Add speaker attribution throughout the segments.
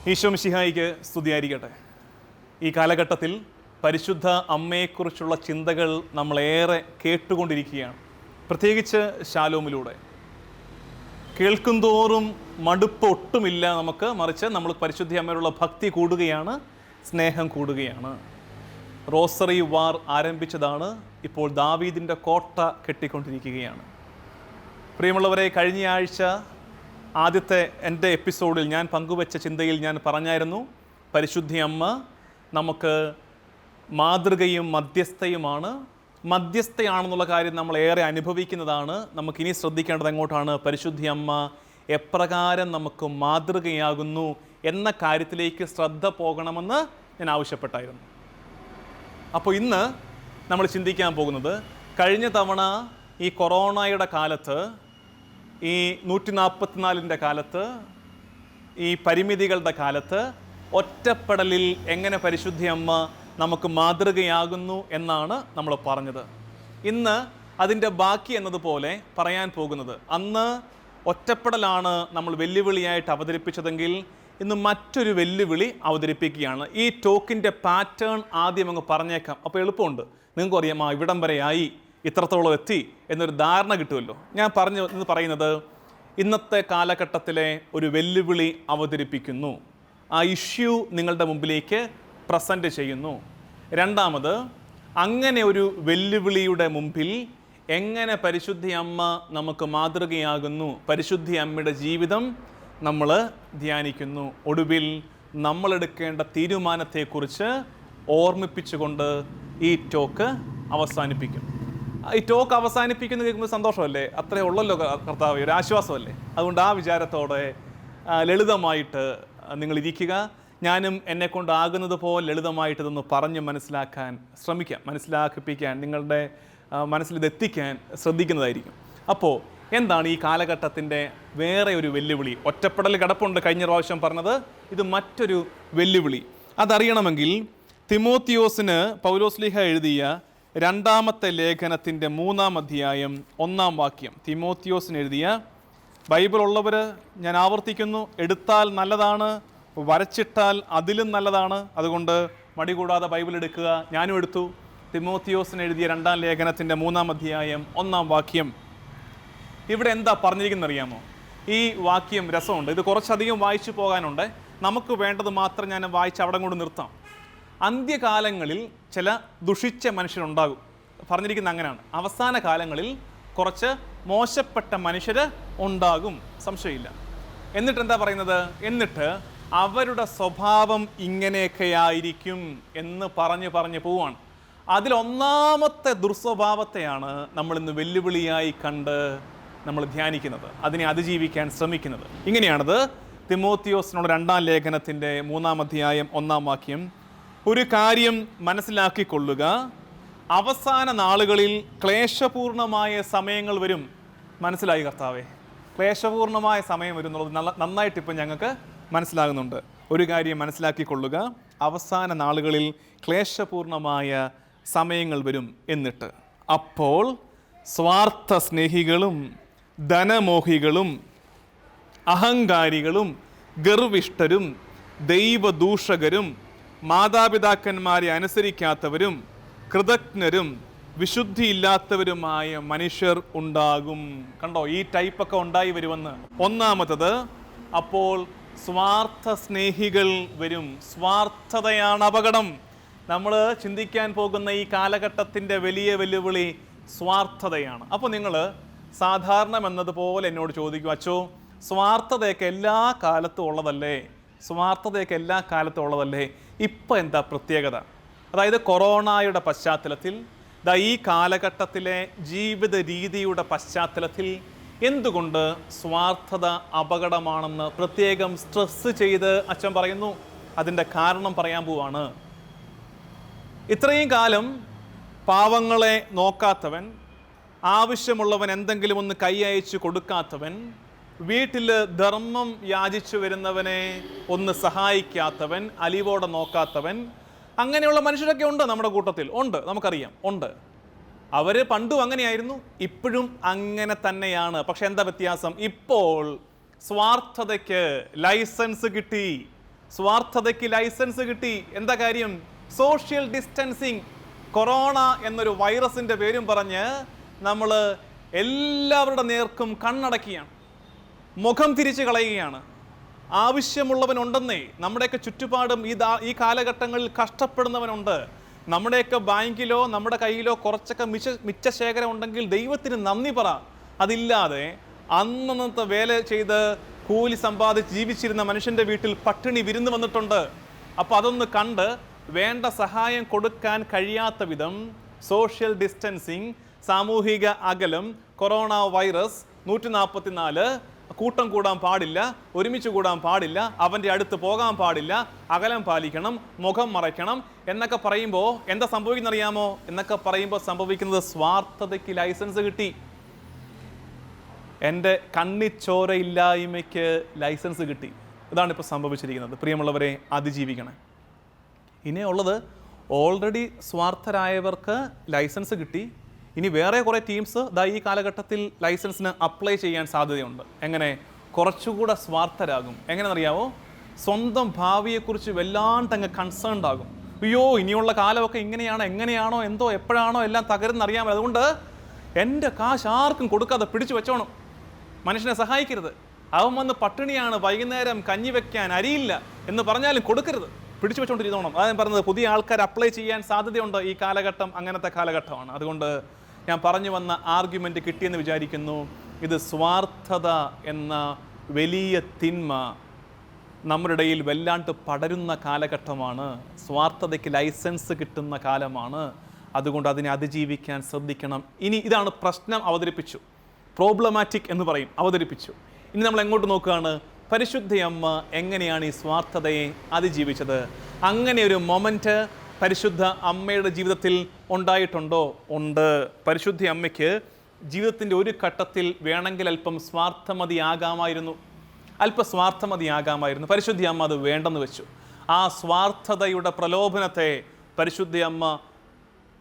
Speaker 1: ഈശോ മിശിഹായിക്ക് സ്തുതിയായിരിക്കട്ടെ. ഈ കാലഘട്ടത്തിൽ പരിശുദ്ധ അമ്മയെക്കുറിച്ചുള്ള ചിന്തകൾ നമ്മളേറെ കേട്ടുകൊണ്ടിരിക്കുകയാണ്. പ്രത്യേകിച്ച് ശാലോമിലൂടെ കേൾക്കുന്തോറും മടുപ്പ് ഒട്ടുമില്ല നമുക്ക്. മറിച്ച് നമ്മൾ പരിശുദ്ധ അമ്മയോടുള്ള ഭക്തി കൂടുകയാണ്, സ്നേഹം കൂടുകയാണ്. റോസറി വാർ ആരംഭിച്ചതാണ്, ഇപ്പോൾ ദാവീദിൻ്റെ കോട്ട കെട്ടിക്കൊണ്ടിരിക്കുകയാണ്. പ്രിയമുള്ളവരെ, കഴിഞ്ഞ ആഴ്ച ആദ്യത്തെ എൻ്റെ എപ്പിസോഡിൽ ഞാൻ പങ്കുവച്ച ചിന്തയിൽ ഞാൻ പറഞ്ഞായിരുന്നു, പരിശുദ്ധ അമ്മ നമുക്ക് മാതൃകയും മധ്യസ്ഥയുമാണ്. മധ്യസ്ഥയാണെന്നുള്ള കാര്യം നമ്മൾ ഏറെ അനുഭവിക്കുന്നതാണ്. നമുക്കിനി ശ്രദ്ധിക്കേണ്ടത് എങ്ങോട്ടാണ്? പരിശുദ്ധ അമ്മ എപ്രകാരം നമുക്ക് മാതൃകയാകുന്നു എന്ന കാര്യത്തിലേക്ക് ശ്രദ്ധ പോകണമെന്ന് ഞാൻ ആവശ്യപ്പെട്ടായിരുന്നു. അപ്പോൾ ഇന്ന് നമ്മൾ ചിന്തിക്കാൻ പോകുന്നത്, കഴിഞ്ഞ തവണ ഈ കൊറോണയുടെ കാലത്ത്, ഈ 144ൻ്റെ കാലത്ത്, ഈ പരിമിതികളുടെ കാലത്ത് ഒറ്റപ്പെടലിൽ എങ്ങനെ പരിശുദ്ധ അമ്മ നമുക്ക് മാതൃകയാകുന്നു എന്നാണ് നമ്മൾ പറഞ്ഞത്. ഇന്ന് അതിൻ്റെ ബാക്കി എന്നതുപോലെ പറയാൻ പോകുന്നത്, അന്ന് ഒറ്റപ്പെടലാണ് നമ്മൾ വെല്ലുവിളിയായിട്ട് അവതരിപ്പിച്ചതെങ്കിൽ ഇന്ന് മറ്റൊരു വെല്ലുവിളി അവതരിപ്പിക്കുകയാണ്. ഈ ടോക്കിൻ്റെ പാറ്റേൺ ആദ്യം അങ്ങ് പറഞ്ഞേക്കാം, അപ്പോൾ എളുപ്പമുണ്ട്. നിങ്ങൾക്ക് അറിയാം, ഇവിടം വരെ ആയി, ഇത്രത്തോളം എത്തി എന്നൊരു ധാരണ കിട്ടുമല്ലോ. ഞാൻ ഇന്ന് പറയുന്നത്, ഇന്നത്തെ കാലഘട്ടത്തിലെ ഒരു വെല്ലുവിളി അവതരിപ്പിക്കുന്നു, ആ ഇഷ്യൂ നിങ്ങളുടെ മുമ്പിലേക്ക് പ്രസൻറ്റ് ചെയ്യുന്നു. രണ്ടാമത്, അങ്ങനെ ഒരു വെല്ലുവിളിയുടെ മുമ്പിൽ എങ്ങനെ പരിശുദ്ധ അമ്മ നമുക്ക് മാതൃകയാകുന്നു, പരിശുദ്ധ അമ്മയുടെ ജീവിതം നമ്മൾ ധ്യാനിക്കുന്നു. ഒടുവിൽ നമ്മളെടുക്കേണ്ട തീരുമാനത്തെക്കുറിച്ച് ഓർമ്മിപ്പിച്ചുകൊണ്ട് ഈ ടോക്ക് അവസാനിപ്പിക്കും. ഈ ടോക്ക് അവസാനിപ്പിക്കുന്നത് കേൾക്കുമ്പോൾ സന്തോഷമല്ലേ? അത്രേ ഉള്ളല്ലോ കർത്താവ്, ഒരു ആശ്വാസമല്ലേ? അതുകൊണ്ട് ആ വിചാരത്തോടെ ലളിതമായിട്ട് നിങ്ങളിരിക്കുക. ഞാനും എന്നെക്കൊണ്ടാകുന്നത് പോലെ ലളിതമായിട്ട് ഇതൊന്ന് പറഞ്ഞ് മനസ്സിലാക്കാൻ ശ്രമിക്കാം, മനസ്സിലാക്കിപ്പിക്കാൻ, നിങ്ങളുടെ മനസ്സിലിതെത്തിക്കാൻ ശ്രദ്ധിക്കുന്നതായിരിക്കും. അപ്പോൾ എന്താണ് ഈ കാലഘട്ടത്തിൻ്റെ വേറെ ഒരു വെല്ലുവിളി? ഒറ്റപ്പെടൽ കിടപ്പുണ്ട്, കഴിഞ്ഞ പ്രാവശ്യം പറഞ്ഞത്. ഇത് മറ്റൊരു വെല്ലുവിളി. അതറിയണമെങ്കിൽ തിമോത്തിയോസിന് പൗലോസ്ലീഹ എഴുതിയ 2-ാമത്തെ ലേഖനത്തിൻ്റെ 3-ാം അധ്യായം 1-ാം വാക്യം. തിമോത്തിയോസിന് എഴുതിയ, ബൈബിൾ ഉള്ളവർ ഞാൻ ആവർത്തിക്കുന്നു, എടുത്താൽ നല്ലതാണ്, വരച്ചിട്ടാൽ അതിലും നല്ലതാണ്. അതുകൊണ്ട് മടി കൂടാതെ ബൈബിൾ എടുക്കുക. ഞാനും എടുത്തു. തിമോത്തിയോസിന് എഴുതിയ 2-ാം ലേഖനത്തിൻ്റെ 3-ാം അധ്യായം 1-ാം വാക്യം. ഇവിടെ എന്താ പറഞ്ഞിരിക്കുന്നത് അറിയാമോ? ഈ വാക്യം രസമുണ്ട്. ഇത് കുറച്ചധികം വായിച്ചു പോകാനുണ്ട്. നമുക്ക് വേണ്ടത് മാത്രം ഞാൻ വായിച്ച് അവിടെ കൊണ്ട് നിർത്താം. അന്ത്യകാലങ്ങളിൽ ചില ദുഷിച്ച മനുഷ്യരുണ്ടാകും. പറഞ്ഞിരിക്കുന്ന അങ്ങനെയാണ്. അവസാന കാലങ്ങളിൽ കുറച്ച് മോശപ്പെട്ട മനുഷ്യർ ഉണ്ടാകും, സംശയമില്ല. എന്നിട്ട് എന്താ പറയുന്നത്? എന്നിട്ട് അവരുടെ സ്വഭാവം ഇങ്ങനെയൊക്കെയായിരിക്കും എന്ന് പറഞ്ഞ് പോവാണ്. അതിലൊന്നാമത്തെ ദുർസ്വഭാവത്തെയാണ് നമ്മളിന്ന് വെല്ലുവിളിയായി കണ്ട് നമ്മൾ ധ്യാനിക്കുന്നത്, അതിനെ അതിജീവിക്കാൻ ശ്രമിക്കുന്നത്. ഇങ്ങനെയാണത്. തിമോത്തിയോസിനോട് 2-ാം ലേഖനത്തിൻ്റെ 3-ാം അധ്യായം 1-ാം വാക്യം. ഒരു കാര്യം മനസ്സിലാക്കിക്കൊള്ളുക, അവസാന നാളുകളിൽ ക്ലേശപൂർണമായ സമയങ്ങൾ വരും. മനസ്സിലായി കർത്താവേ? ക്ലേശപൂർണമായ സമയം വരും എന്നുള്ളത് നന്നായിട്ട് ഇപ്പം ഞങ്ങൾക്ക് മനസ്സിലാകുന്നുണ്ട്. ഒരു കാര്യം മനസ്സിലാക്കിക്കൊള്ളുക, അവസാന നാളുകളിൽ ക്ലേശപൂർണമായ സമയങ്ങൾ വരും. എന്നിട്ട് അപ്പോൾ സ്വാർത്ഥ സ്നേഹികളും ധനമോഹികളും അഹങ്കാരികളും ഗർവിഷ്ഠരും ദൈവദൂഷകരും മാതാപിതാക്കന്മാരെ അനുസരിക്കാത്തവരും കൃതജ്ഞരും വിശുദ്ധിയില്ലാത്തവരുമായ മനുഷ്യർ ഉണ്ടാകും. കണ്ടോ, ഈ ടൈപ്പൊക്കെ ഉണ്ടായി വരുമെന്ന്. ഒന്നാമത്തത്, അപ്പോൾ സ്വാർത്ഥ സ്നേഹികൾ വരും. സ്വാർത്ഥതയാണ് അപകടം. നമ്മൾ ചിന്തിക്കാൻ പോകുന്ന ഈ കാലഘട്ടത്തിൻ്റെ വലിയ വെല്ലുവിളി സ്വാർത്ഥതയാണ്. അപ്പോൾ നിങ്ങൾ സാധാരണ എന്നതുപോലെ എന്നോട് ചോദിക്കും, അച്ചോ സ്വാർത്ഥതയൊക്കെ എല്ലാ കാലത്തും ഉള്ളതല്ലേ? സ്വാർത്ഥതയൊക്കെ എല്ലാ കാലത്തും ഉള്ളതല്ലേ? ഇപ്പം എന്താ പ്രത്യേകത? അതായത് കൊറോണയുടെ പശ്ചാത്തലത്തിൽ, ഈ കാലഘട്ടത്തിലെ ജീവിത രീതിയുടെ പശ്ചാത്തലത്തിൽ എന്തുകൊണ്ട് സ്വാർത്ഥത അപകടമാണെന്ന് പ്രത്യേകം സ്ട്രെസ് ചെയ്ത് അച്ഛൻ പറയുന്നു. അതിൻ്റെ കാരണം പറയാൻ പോവാണ്. ഇത്രയും കാലം പാവങ്ങളെ നോക്കാത്തവൻ, ആവശ്യമുള്ളവൻ എന്തെങ്കിലും ഒന്ന് കൈ അയച്ചു കൊടുക്കാത്തവൻ, വീട്ടിൽ ധർമ്മം യാചിച്ചു വരുന്നവനെ ഒന്ന് സഹായിക്കാത്തവൻ, അലിവോടെ നോക്കാത്തവൻ, അങ്ങനെയുള്ള മനുഷ്യരൊക്കെ ഉണ്ട് നമ്മുടെ കൂട്ടത്തിൽ. ഉണ്ട്, നമുക്കറിയാം, ഉണ്ട്. അവർ പണ്ടും അങ്ങനെയായിരുന്നു, ഇപ്പോഴും അങ്ങനെ തന്നെയാണ്. പക്ഷെ എന്താ വ്യത്യാസം? ഇപ്പോൾ സ്വാർത്ഥതയ്ക്ക് ലൈസൻസ് കിട്ടി. സ്വാർത്ഥതയ്ക്ക് ലൈസൻസ് കിട്ടി. എന്താ കാര്യം? Social distancing. കൊറോണ എന്നൊരു വൈറസിന്റെ പേരും പറഞ്ഞ് നമ്മൾ എല്ലാവരുടെ നേർക്കും കണ്ണടക്കുകയാണ്, മുഖം തിരിച്ചു കളയുകയാണ്. ആവശ്യമുള്ളവനുണ്ടെന്നേ. നമ്മുടെയൊക്കെ ചുറ്റുപാടും ഈ കാലഘട്ടങ്ങളിൽ കഷ്ടപ്പെടുന്നവനുണ്ട്. നമ്മുടെയൊക്കെ ബാങ്കിലോ നമ്മുടെ കയ്യിലോ കുറച്ചൊക്കെ മിച്ച ശേഖരം ഉണ്ടെങ്കിൽ ദൈവത്തിന് നന്ദി പറ. അതില്ലാതെ അന്നത്തെ വേല ചെയ്ത് കൂലി സമ്പാദിച്ച് ജീവിച്ചിരുന്ന മനുഷ്യൻ്റെ വീട്ടിൽ പട്ടിണി വിരുന്ന് വന്നിട്ടുണ്ട്. അപ്പോൾ അതൊന്ന് കണ്ട് വേണ്ട സഹായം കൊടുക്കാൻ കഴിയാത്ത വിധം സോഷ്യൽ ഡിസ്റ്റൻസിങ്, സാമൂഹിക അകലം, കൊറോണ വൈറസ്, 144, കൂട്ടം കൂടാൻ പാടില്ല, ഒരുമിച്ച് കൂടാൻ പാടില്ല, അവൻ്റെ അടുത്ത് പോകാൻ പാടില്ല, അകലം പാലിക്കണം, മുഖം മറയ്ക്കണം എന്നൊക്കെ പറയുമ്പോൾ എന്താ സംഭവിക്കുന്നറിയാമോ? എന്നൊക്കെ പറയുമ്പോൾ സംഭവിക്കുന്നത് സ്വാർത്ഥതയ്ക്ക് ലൈസൻസ് കിട്ടി. എൻ്റെ കണ്ണിച്ചോരയില്ലായ്മയ്ക്ക് ലൈസൻസ് കിട്ടി. ഇതാണ് ഇപ്പോൾ സംഭവിച്ചിരിക്കുന്നത്. പ്രിയമുള്ളവരെ, അതിജീവിക്കണം. ഇനിയുള്ളത് ഓൾറെഡി സ്വാർത്ഥരായവർക്ക് ലൈസൻസ് കിട്ടി. ഇനി വേറെ കുറേ ടീംസ് ഈ കാലഘട്ടത്തിൽ ലൈസൻസിന് അപ്ലൈ ചെയ്യാൻ സാധ്യതയുണ്ട്. എങ്ങനെ? കുറച്ചുകൂടെ സ്വാർത്ഥരാകും. എങ്ങനെയെന്നറിയാമോ? സ്വന്തം ഭാവിയെക്കുറിച്ച് വല്ലാണ്ടങ്ങ് കൺസേൺഡ് ആകും. അയ്യോ, ഇനിയുള്ള കാലമൊക്കെ എങ്ങനെയാണോ എന്തോ എപ്പോഴാണോ എല്ലാം തകരുന്നറിയാമോ, അതുകൊണ്ട് എൻ്റെ കാശ് ആർക്കും കൊടുക്കാതെ പിടിച്ചു വെച്ചോണം. മനുഷ്യനെ സഹായിക്കരുത്. അവൻ വന്ന് പട്ടിണിയാണ്, വൈകുന്നേരം കഞ്ഞി വെക്കാൻ അരിയില്ല എന്ന് പറഞ്ഞാലും കൊടുക്കരുത്, പിടിച്ചു വെച്ചുകൊണ്ടിരുന്നോണം. അതാണ് പറഞ്ഞത്. പുതിയ ആൾക്കാർ അപ്ലൈ ചെയ്യാൻ സാധ്യതയുണ്ട്. ഈ കാലഘട്ടം അങ്ങനത്തെ കാലഘട്ടമാണ്. അതുകൊണ്ട് ഞാൻ പറഞ്ഞു വന്ന ആർഗ്യുമെൻ്റ് കിട്ടിയെന്ന് വിചാരിക്കുന്നു. ഇത് സ്വാർത്ഥത എന്ന വലിയ തിന്മ നമ്മുടെ ഇടയിൽ വല്ലാണ്ട് പടരുന്ന കാലഘട്ടമാണ്. സ്വാർത്ഥതയ്ക്ക് ലൈസൻസ് കിട്ടുന്ന കാലമാണ്. അതുകൊണ്ട് അതിനെ അതിജീവിക്കാൻ ശ്രദ്ധിക്കണം. ഇനി ഇതാണ് പ്രശ്നം അവതരിപ്പിച്ചു, പ്രോബ്ലമാറ്റിക് എന്ന് പറയും, അവതരിപ്പിച്ചു. ഇനി നമ്മൾ എങ്ങോട്ട് നോക്കുകയാണ്? പരിശുദ്ധ അമ്മ എങ്ങനെയാണ് ഈ സ്വാർത്ഥതയെ അതിജീവിച്ചത്? അങ്ങനെ ഒരു മൊമെൻറ്റ് പരിശുദ്ധ അമ്മയുടെ ജീവിതത്തിൽ ഉണ്ടായിട്ടുണ്ടോ? ഉണ്ട്. പരിശുദ്ധ അമ്മയ്ക്ക് ജീവിതത്തിൻ്റെ ഒരു ഘട്ടത്തിൽ വേണമെങ്കിൽ അല്പം സ്വാർത്ഥമതിയാകാമായിരുന്നു. പരിശുദ്ധ അമ്മ അത് വേണ്ടെന്ന് വെച്ചു. ആ സ്വാർത്ഥതയുടെ പ്രലോഭനത്തെ പരിശുദ്ധ അമ്മ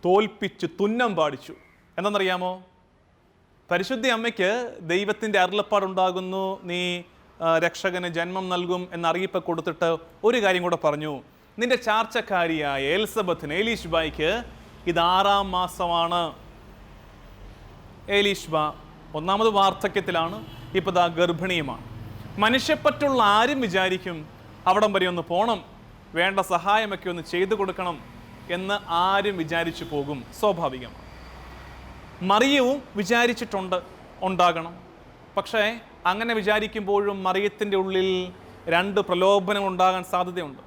Speaker 1: തോൽപ്പിച്ച് തുന്നം പാടിച്ചു. എന്തെന്നറിയാമോ? പരിശുദ്ധ അമ്മയ്ക്ക് ദൈവത്തിൻ്റെ അരുളപ്പാടുണ്ടാകുന്നു, നീ രക്ഷകന് ജന്മം നൽകും എന്നറിയിപ്പ് കൊടുത്തിട്ട് ഒരു കാര്യം കൂടെ പറഞ്ഞു. നിന്റെ ചാർച്ചക്കാരിയായ എലിസബത്തിന്, ഏലീഷ്ബായ്ക്ക് ഇത് 6-ാം മാസമാണ്. ഏലീഷ്ബ 1ാമത് വാർദ്ധക്യത്തിലാണ്, ഇപ്പോൾ ദാ ഗർഭിണിയുമാണ്. മനുഷ്യപ്പറ്റുള്ള ആരും വിചാരിക്കും അവിടം വരെ ഒന്ന് പോകണം, വേണ്ട സഹായമൊക്കെ ഒന്ന് ചെയ്തു കൊടുക്കണം എന്ന് ആരും വിചാരിച്ചു പോകും. സ്വാഭാവികമാണ്. മറിയവും ഉണ്ടാകണം. പക്ഷേ അങ്ങനെ വിചാരിക്കുമ്പോഴും മറിയത്തിൻ്റെ ഉള്ളിൽ 2 പ്രലോഭനം ഉണ്ടാകാൻ സാധ്യതയുണ്ട്.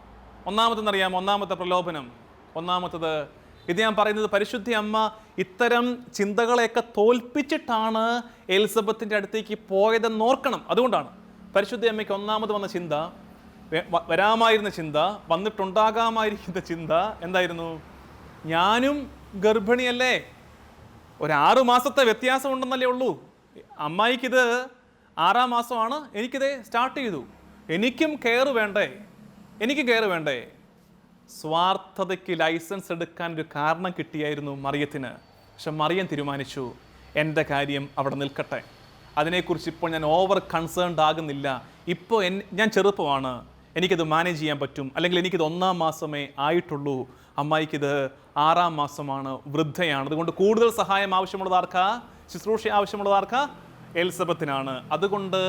Speaker 1: ഒന്നാമതെന്നറിയാം, ഒന്നാമത്തെ പ്രലോഭനം, ഇത് ഞാൻ പറയുന്നത് പരിശുദ്ധ അമ്മ ഇത്തരം ചിന്തകളെയൊക്കെ തോൽപ്പിച്ചിട്ടാണ് എലിസബത്തിൻ്റെ അടുത്തേക്ക് പോയതെന്ന് ഓർക്കണം. അതുകൊണ്ടാണ് പരിശുദ്ധ അമ്മയ്ക്ക് ഒന്നാമത് വന്ന ചിന്ത, വരാമായിരുന്ന ചിന്ത, വന്നിട്ടുണ്ടാകാമായിരിക്കുന്ന ചിന്ത എന്തായിരുന്നു? ഞാനും ഗർഭിണിയല്ലേ, ഒരു 6 മാസത്തെ വ്യത്യാസം ഉണ്ടെന്നല്ലേ ഉള്ളൂ. അമ്മായിക്കിത് 6-ാം മാസമാണ്, എനിക്കിത് സ്റ്റാർട്ട് ചെയ്തു, എനിക്കും കെയർ വേണ്ടേ? സ്വാർത്ഥതയ്ക്ക് ലൈസൻസ് എടുക്കാൻ ഒരു കാരണം കിട്ടിയായിരുന്നു മറിയത്തിന്. പക്ഷെ മറിയം തീരുമാനിച്ചു, എൻ്റെ കാര്യം അവിടെ നിൽക്കട്ടെ, അതിനെക്കുറിച്ച് ഇപ്പോൾ ഞാൻ ഓവർ കൺസേൺഡ് ആകുന്നില്ല. ഇപ്പോൾ ഞാൻ ചെറുപ്പമാണ്, എനിക്കത് മാനേജ് ചെയ്യാൻ പറ്റും. അല്ലെങ്കിൽ എനിക്കിത് 1-ാം മാസമേ ആയിട്ടുള്ളൂ, അമ്മായിക്കിത് 6-ാം മാസമാണ്, വൃദ്ധയാണ്. അതുകൊണ്ട് കൂടുതൽ സഹായം ആവശ്യമുള്ളതാർക്കാ? ശുശ്രൂഷ ആവശ്യമുള്ളതാർക്കാ? എലിസബത്തിനാണ്. അതുകൊണ്ട്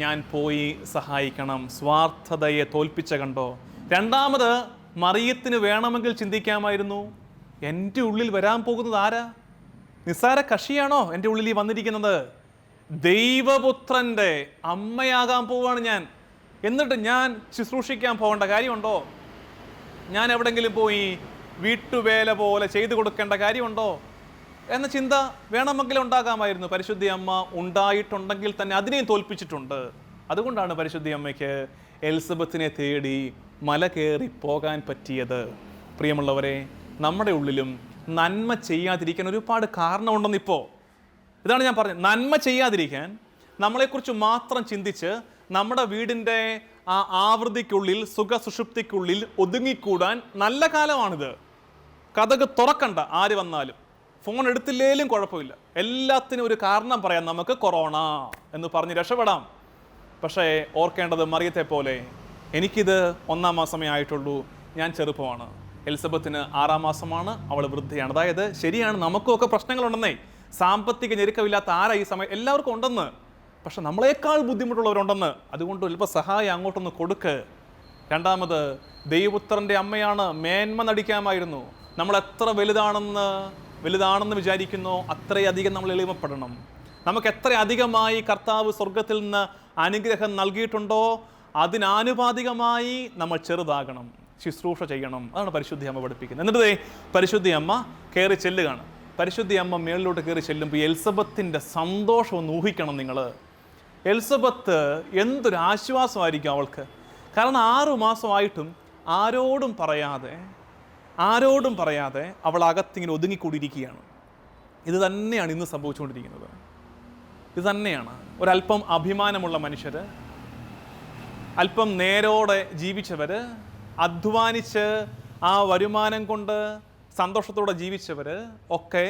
Speaker 1: ഞാൻ പോയി സഹായിക്കണം. സ്വാർത്ഥതയെ തോൽപ്പിച്ച കണ്ടോ? രണ്ടാമത്, മറിയത്തിന് വേണമെങ്കിൽ ചിന്തിക്കാമായിരുന്നു, എൻ്റെ ഉള്ളിൽ വരാൻ പോകുന്നത് ആരാ? നിസ്സാര കക്ഷിയാണോ എൻ്റെ ഉള്ളിൽ വന്നിരിക്കുന്നത്? ദൈവപുത്രൻ്റെ അമ്മയാകാൻ പോവാണ് ഞാൻ. എന്നിട്ട് ഞാൻ ശുശ്രൂഷിക്കാൻ പോകേണ്ട കാര്യമുണ്ടോ? ഞാൻ എവിടെങ്കിലും പോയി വീട്ടുവേല പോലെ ചെയ്തു കൊടുക്കേണ്ട കാര്യമുണ്ടോ എന്ന ചിന്ത വേണമെങ്കിലും ഉണ്ടാകാമായിരുന്നു. പരിശുദ്ധ അമ്മ ഉണ്ടായിട്ടുണ്ടെങ്കിൽ തന്നെ അതിനെയും തോൽപ്പിച്ചിട്ടുണ്ട്. അതുകൊണ്ടാണ് പരിശുദ്ധ അമ്മയ്ക്ക് എലിസബത്തിനെ തേടി മല കയറി പോകാൻ പറ്റിയത്. പ്രിയമുള്ളവരെ, നമ്മുടെ ഉള്ളിലും നന്മ ചെയ്യാതിരിക്കാൻ ഒരുപാട് കാരണമുണ്ടെന്നിപ്പോൾ. ഇതാണ് ഞാൻ പറഞ്ഞത്, നന്മ ചെയ്യാതിരിക്കാൻ, നമ്മളെക്കുറിച്ച് മാത്രം ചിന്തിച്ച് നമ്മുടെ വീടിൻ്റെ ആ ആവൃത്തിക്കുള്ളിൽ, സുഖസുഷുപ്തിക്കുള്ളിൽ ഒതുങ്ങിക്കൂടാൻ നല്ല കാലമാണിത്. കതക് തുറക്കണ്ട, ആര് വന്നാലും. ഫോൺ എടുത്തില്ലേലും കുഴപ്പമില്ല, എല്ലാത്തിനും ഒരു കാരണം പറയാം, നമുക്ക് കൊറോണ എന്ന് പറഞ്ഞ് രക്ഷപ്പെടാം. പക്ഷേ ഓർക്കേണ്ടത്, മറിയത്തെ പോലെ എനിക്കിത് 1-ാം മാസമേ ആയിട്ടുള്ളൂ, ഞാൻ ചെറുപ്പമാണ്. എലിസബത്തിന് 6-ാം മാസമാണ്, അവൾ വൃദ്ധയാണ്. അതായത് ശരിയാണ്, നമുക്കൊക്കെ പ്രശ്നങ്ങളുണ്ടെന്നേ. സാമ്പത്തിക ഞെരുക്കമില്ലാത്ത ആരാ ഈ സമയം? എല്ലാവർക്കും ഉണ്ടെന്ന്. പക്ഷെ നമ്മളെക്കാൾ ബുദ്ധിമുട്ടുള്ളവരുണ്ടെന്ന്. അതുകൊണ്ട് അല്പം സഹായം അങ്ങോട്ടൊന്ന് കൊടുക്ക്. രണ്ടാമത്, ദൈവപുത്രൻ്റെ അമ്മയാണ്, മേന്മ നടിക്കാമായിരുന്നു. നമ്മൾ എത്ര വലുതാണെന്ന് വിചാരിക്കുന്നോ അത്രയധികം നമ്മൾ എളിമപ്പെടണം. നമുക്ക് എത്ര അധികമായി കർത്താവ് സ്വർഗത്തിൽ നിന്ന് അനുഗ്രഹം നൽകിയിട്ടുണ്ടോ അതിനാനുപാതികമായി നമ്മൾ ചെറുതാകണം, ശുശ്രൂഷ ചെയ്യണം. അതാണ് പരിശുദ്ധി അമ്മ പഠിപ്പിക്കുന്നത്. എന്നിട്ട് പരിശുദ്ധി അമ്മ കയറി ചെല്ലുകയാണ്. പരിശുദ്ധി അമ്മ മേളിലോട്ട് കയറി ചെല്ലുമ്പോൾ എലിസബത്തിൻ്റെ സന്തോഷം ഒന്ന് ഊഹിക്കണം നിങ്ങൾ. എലിസബത്ത് എന്തൊരു ആശ്വാസമായിരിക്കും അവൾക്ക്. കാരണം 6 മാസമായിട്ടും ആരോടും പറയാതെ അവൾ അകത്തിങ്ങനെ ഒതുങ്ങിക്കൂടിയിരിക്കുകയാണ്. ഇത് തന്നെയാണ് ഇന്ന് സംഭവിച്ചുകൊണ്ടിരിക്കുന്നത്. ഇത് തന്നെയാണ് ഒരല്പം അഭിമാനമുള്ള മനുഷ്യർ, അല്പം നേരോടെ ജീവിച്ചവർ, അധ്വാനിച്ച് ആ വരുമാനം കൊണ്ട് സന്തോഷത്തോടെ ജീവിച്ചവർ ഒക്കെ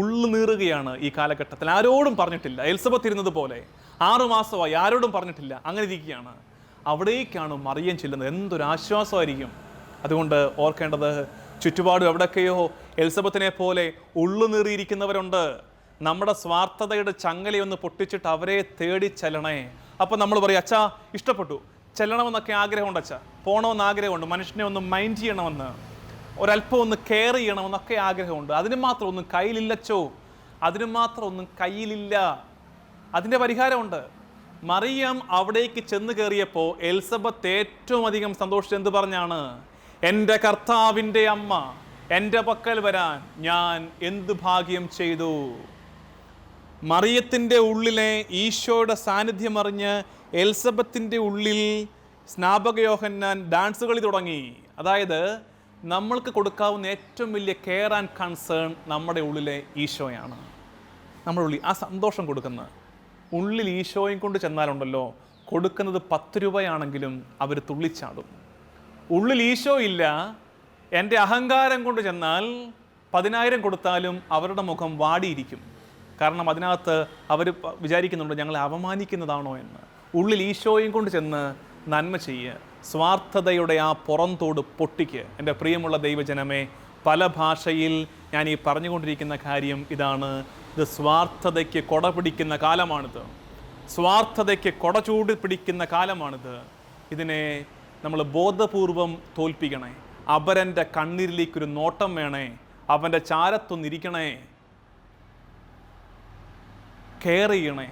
Speaker 1: ഉള്ളുനീറുകയാണ് ഈ കാലഘട്ടത്തിൽ. ആരോടും പറഞ്ഞിട്ടില്ല. എലിസബത്ത് ഇരുന്നത് പോലെ 6 മാസമായി ആരോടും പറഞ്ഞിട്ടില്ല, അങ്ങനെ ഇരിക്കുകയാണ്. അവിടേക്കാണ് മറിയം ചെല്ലുന്നത്. എന്തൊരു ആശ്വാസമായിരിക്കും. അതുകൊണ്ട് ഓർക്കേണ്ടത്, ചുറ്റുപാടും എവിടെയൊക്കെയോ എലിസബത്തിനെ പോലെ ഉള്ളുനീറിയിരിക്കുന്നവരുണ്ട്. നമ്മുടെ സ്വാർത്ഥതയുടെ ചങ്ങലയൊന്ന് പൊട്ടിച്ചിട്ട് അവരെ തേടി ചെല്ലണേ. അപ്പം നമ്മൾ പറയും, അച്ഛാ ഇഷ്ടപ്പെട്ടു, ചെല്ലണമെന്നൊക്കെ ആഗ്രഹമുണ്ട്, അച്ഛാ പോകണമെന്ന് ആഗ്രഹമുണ്ട്, മനുഷ്യനെ ഒന്ന് മൈൻഡ് ചെയ്യണമെന്ന്, ഒരല്പം ഒന്ന് കെയർ ചെയ്യണമെന്നൊക്കെ ആഗ്രഹമുണ്ട്. അതിന് മാത്രം ഒന്നും കയ്യിലില്ലച്ചോ, അതിന് മാത്രം ഒന്നും കയ്യിലില്ല. അതിൻ്റെ പരിഹാരമുണ്ട്. മറിയം അവിടേക്ക് ചെന്ന് കയറിയപ്പോൾ എലിസബത്ത് ഏറ്റവും അധികം സന്തോഷിച്ച് എന്ത് പറഞ്ഞാണ്? എൻ്റെ കർത്താവിൻ്റെ അമ്മ എൻ്റെ പക്കൽ വരാൻ ഞാൻ എന്ത് ഭാഗ്യം ചെയ്തു. മറിയത്തിൻ്റെ ഉള്ളിലെ ഈശോയുടെ സാന്നിധ്യം അറിഞ്ഞ് എലിസബത്തിൻ്റെ ഉള്ളിൽ സ്നാപക യോഹന്നാൻ ഡാൻസ് കളി തുടങ്ങി. അതായത് നമ്മൾക്ക് കൊടുക്കാവുന്ന ഏറ്റവും വലിയ കെയർ ആൻഡ് കൺസേൺ നമ്മുടെ ഉള്ളിലെ ഈശോയാണ്. നമ്മുടെ ഉള്ളിൽ ആ സന്തോഷം കൊടുക്കുന്നത്. ഉള്ളിൽ ഈശോയും കൊണ്ട് ചെന്നാലുണ്ടല്ലോ, കൊടുക്കുന്നത് 10 രൂപയാണെങ്കിലും അവർ തുള്ളിച്ചാടും. ഉള്ളിൽ ഈശോ ഇല്ല, എൻ്റെ അഹങ്കാരം കൊണ്ട് ചെന്നാൽ 10,000 കൊടുത്താലും അവരുടെ മുഖം വാടിയിരിക്കും. കാരണം അതിനകത്ത് അവർ വിചാരിക്കുന്നുണ്ട് ഞങ്ങളെ അപമാനിക്കുന്നതാണോ എന്ന്. ഉള്ളിൽ ഈശോയും കൊണ്ട് ചെന്ന് നന്മ ചെയ്യുക, സ്വാർത്ഥതയുടെ ആ പുറംതോട് പൊട്ടിക്ക്. എൻ്റെ പ്രിയമുള്ള ദൈവജനമേ, പല ഭാഷയിൽ ഞാൻ ഈ പറഞ്ഞുകൊണ്ടിരിക്കുന്ന കാര്യം ഇതാണ്. ഇത് സ്വാർത്ഥതയ്ക്ക് കൊട പിടിക്കുന്ന കാലമാണിത്. സ്വാർത്ഥതയ്ക്ക് കൊട ചൂട് പിടിക്കുന്ന കാലമാണിത്. ഇതിനെ നമ്മൾ ബോധപൂർവം തോൽപ്പിക്കണേ. അപരൻ്റെ കണ്ണീരിലേക്കൊരു നോട്ടം വേണേ, അവൻ്റെ ചാരത്തൊന്നിരിക്കണേ, കെയർ ചെയ്യണേ.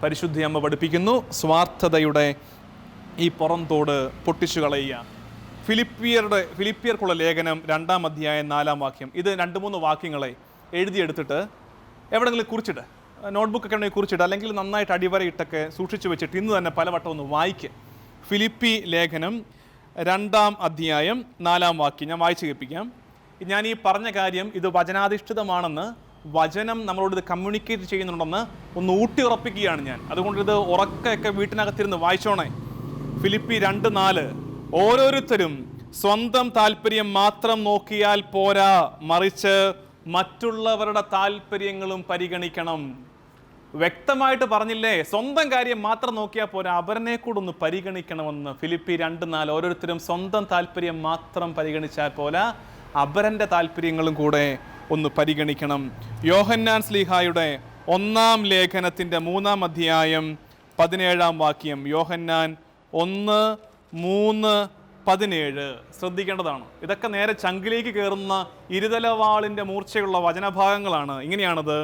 Speaker 1: പരിശുദ്ധി അമ്മ പഠിപ്പിക്കുന്നു, സ്വാർത്ഥതയുടെ ഈ പുറംതോട് പൊട്ടിച്ചു കളയുക. ഫിലിപ്പിയർക്കുള്ള ലേഖനം 2-ാം അധ്യായം 4-ാം വാക്യം. ഇത് 2-3 വാക്യങ്ങളെ എഴുതിയെടുത്തിട്ട് എവിടെയെങ്കിലും കുറിച്ചിട്ട്, നോട്ട്ബുക്കൊക്കെ ഉണ്ടെങ്കിൽ കുറിച്ചിട്ട്, അല്ലെങ്കിൽ നന്നായിട്ട് അടിവരയിട്ടൊക്കെ സൂക്ഷിച്ചു വെച്ചിട്ട് ഇന്ന് തന്നെ പലവട്ടം ഒന്ന് വായിക്കുക. ഫിലിപ്പി ലേഖനം 2-ാം അധ്യായം 4-ാം വാക്യം ഞാൻ വായിച്ചു കേൾപ്പിക്കാം. ഞാൻ ഈ പറഞ്ഞ കാര്യം ഇത് വചനാധിഷ്ഠിതമാണെന്ന്, വചനം നമ്മളോട് ഇത് കമ്മ്യൂണിക്കേറ്റ് ചെയ്യുന്നുണ്ടെന്ന് ഒന്ന് ഊട്ടി ഉറപ്പിക്കുകയാണ് ഞാൻ. അതുകൊണ്ട് ഇത് ഉറക്കൊക്കെ വീട്ടിനകത്തിരുന്ന് വായിച്ചോണേ. ഫിലിപ്പി 2:4, ഓരോരുത്തരും സ്വന്തം താല്പര്യം മാത്രം നോക്കിയാൽ പോരാ, മറിച്ച് മറ്റുള്ളവരുടെ താല്പര്യങ്ങളും പരിഗണിക്കണം. വ്യക്തമായിട്ട് പറഞ്ഞില്ലേ, സ്വന്തം കാര്യം മാത്രം നോക്കിയാൽ പോരാ, അവരനെ കൂടെ ഒന്ന് പരിഗണിക്കണമെന്ന്. ഫിലിപ്പി 2:4, ഓരോരുത്തരും സ്വന്തം താല്പര്യം മാത്രം പരിഗണിച്ചാൽ പോരാ, അപരൻ്റെ താല്പര്യങ്ങളും കൂടെ ഒന്ന് പരിഗണിക്കണം. യോഹന്നാൻ ശ്ലീഹായുടെ 1-ാം ലേഖനത്തിൻ്റെ 3-ാം അധ്യായം 17-ാം വാക്യം. യോഹന്നാൻ 1:3-17 ശ്രദ്ധിക്കേണ്ടതാണ്. ഇതൊക്കെ നേരെ ചങ്കിലേക്ക് കയറുന്ന ഇരുതലവാളിൻ്റെ മൂർച്ചയുള്ള വചനഭാഗങ്ങളാണ്. ഇങ്ങനെയാണത്: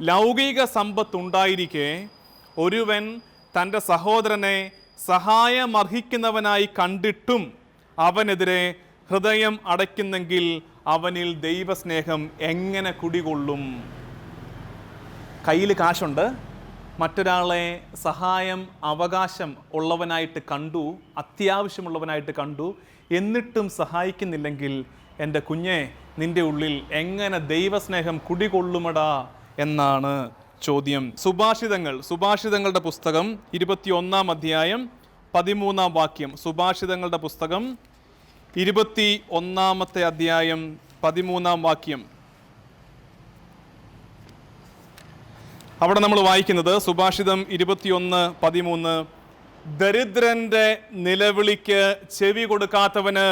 Speaker 1: ലൗകിക സമ്പത്തുണ്ടായിരിക്കെ ഒരുവൻ തൻ്റെ സഹോദരനെ സഹായമർഹിക്കുന്നവനായി കണ്ടിട്ടും അവനെതിരെ ഹൃദയം അടയ്ക്കുന്നെങ്കിൽ അവനിൽ ദൈവസ്നേഹം എങ്ങനെ കുടികൊള്ളും? കയ്യിൽ കാശുണ്ട്, മറ്റൊരാളെ സഹായം അവകാശം ഉള്ളവനായിട്ട് കണ്ടു, അത്യാവശ്യമുള്ളവനായിട്ട് കണ്ടു, എന്നിട്ടും സഹായിക്കുന്നില്ലെങ്കിൽ എൻ്റെ കുഞ്ഞെ, നിൻ്റെ ഉള്ളിൽ എങ്ങനെ ദൈവസ്നേഹം കുടികൊള്ളുമടാ എന്നാണ് ചോദ്യം. സുഭാഷിതങ്ങളുടെ പുസ്തകം 21-ാം അധ്യായം 13-ാം വാക്യം. സുഭാഷിതങ്ങളുടെ പുസ്തകം 21-ാമത്തെ അധ്യായം 13-ാം വാക്യം. അവിടെ നമ്മൾ വായിക്കുന്നത് സുഭാഷിതം 21:13, ദരിദ്രന്റെ നിലവിളിക്ക് ചെവി കൊടുക്കാത്തവന്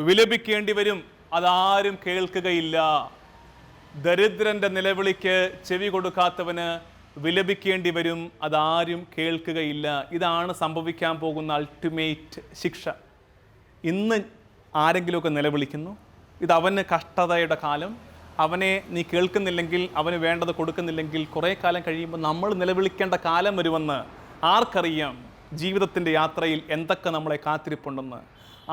Speaker 1: വിലപിക്കേണ്ടി വരും, അതാരും കേൾക്കുകയില്ല. ദരിദ്രന്റെ നിലവിളിക്ക് ചെവി കൊടുക്കാത്തവന് വിലപിക്കേണ്ടി വരും, അതാരും കേൾക്കുകയില്ല. ഇതാണ് സംഭവിക്കാൻ പോകുന്ന അൾട്ടിമേറ്റ് ശിക്ഷ. ഇന്ന് ആരെങ്കിലുമൊക്കെ നിലവിളിക്കുന്നു, ഇത് അവന് കഷ്ടതയുടെ കാലം, അവനെ നീ കേൾക്കുന്നില്ലെങ്കിൽ, അവന് വേണ്ടത് കൊടുക്കുന്നില്ലെങ്കിൽ, കുറേ കാലം കഴിയുമ്പോൾ നമ്മൾ നിലവിളിക്കേണ്ട കാലം വരുമെന്ന് ആർക്കറിയാം? ജീവിതത്തിൻ്റെ യാത്രയിൽ എന്തൊക്കെ നമ്മളെ കാത്തിരിപ്പുണ്ടെന്ന്.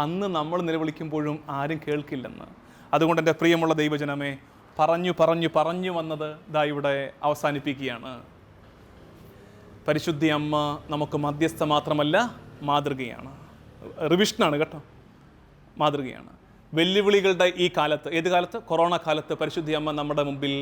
Speaker 1: അന്ന് നമ്മൾ നിലവിളിക്കുമ്പോഴും ആരും കേൾക്കില്ലെന്ന്. അതുകൊണ്ട് എൻ്റെ പ്രിയമുള്ള ദൈവജനമേ, പറഞ്ഞു വന്നത് ദാ ഇവിടെ അവസാനിപ്പിക്കുകയാണ്. പരിശുദ്ധി അമ്മ നമുക്ക് മധ്യസ്ഥ മാത്രമല്ല, മാതൃകയാണ്. റിവിഷനാണ് കേട്ടോ, മാതൃകയാണ്. വെല്ലുവിളികളുടെ ഈ കാലത്ത്, ഏത് കാലത്ത്? കൊറോണ കാലത്ത് പരിശുദ്ധി അമ്മ നമ്മുടെ മുമ്പിൽ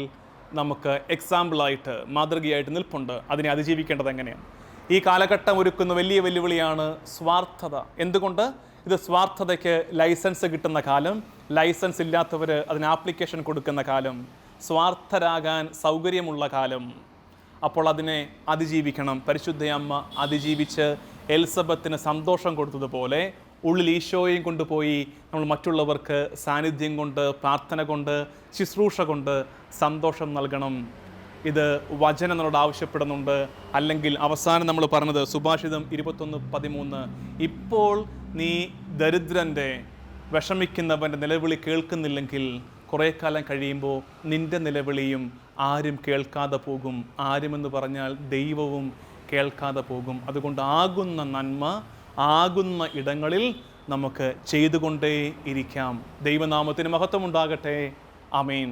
Speaker 1: നമുക്ക് എക്സാമ്പിളായിട്ട്, മാതൃകയായിട്ട് നിൽപ്പുണ്ട്. അതിനെ അതിജീവിക്കേണ്ടത് എങ്ങനെയാണ്? ഈ കാലഘട്ടം ഒരുക്കുന്ന വലിയ വെല്ലുവിളിയാണ് സ്വാർത്ഥത. എന്തുകൊണ്ട്? ഇത് സ്വാർത്ഥതയ്ക്ക് ലൈസൻസ് കിട്ടുന്ന കാലം, ലൈസൻസ് ഇല്ലാത്തവർ അതിന് ആപ്ലിക്കേഷൻ കൊടുക്കുന്ന കാലം, സ്വാർത്ഥരാകാൻ സൗകര്യമുള്ള കാലം. അപ്പോൾ അതിനെ അതിജീവിക്കണം. പരിശുദ്ധയമ്മ അതിജീവിച്ച് എലിസബത്തിന് സന്തോഷം കൊടുത്തതുപോലെ ഉള്ളിൽ ഈശോയും കൊണ്ടുപോയി നമ്മൾ മറ്റുള്ളവർക്ക് സാന്നിധ്യം കൊണ്ട്, പ്രാർത്ഥന കൊണ്ട്, ശുശ്രൂഷ കൊണ്ട് സന്തോഷം നൽകണം. ഇത് വചനം നമ്മളോട് ആവശ്യപ്പെടുന്നുണ്ട്. അല്ലെങ്കിൽ അവസാനം നമ്മൾ പറഞ്ഞത് സുഭാഷിതം 21:13, ഇപ്പോൾ നീ ദരിദ്രൻ്റെ, വിഷമിക്കുന്നവൻ്റെ നിലവിളി കേൾക്കുന്നില്ലെങ്കിൽ കുറേ കാലം കഴിയുമ്പോൾ നിൻ്റെ നിലവിളിയും ആരും കേൾക്കാതെ പോകും. ആരുമെന്ന് പറഞ്ഞാൽ ദൈവവും കേൾക്കാതെ പോകും. അതുകൊണ്ട് ആകുന്ന നന്മ ആകുന്ന ഇടങ്ങളിൽ നമുക്ക് ചെയ്തുകൊണ്ടേ ഇരിക്കാം. ദൈവനാമത്തിന് മഹത്വമുണ്ടാകട്ടെ. ആമേൻ.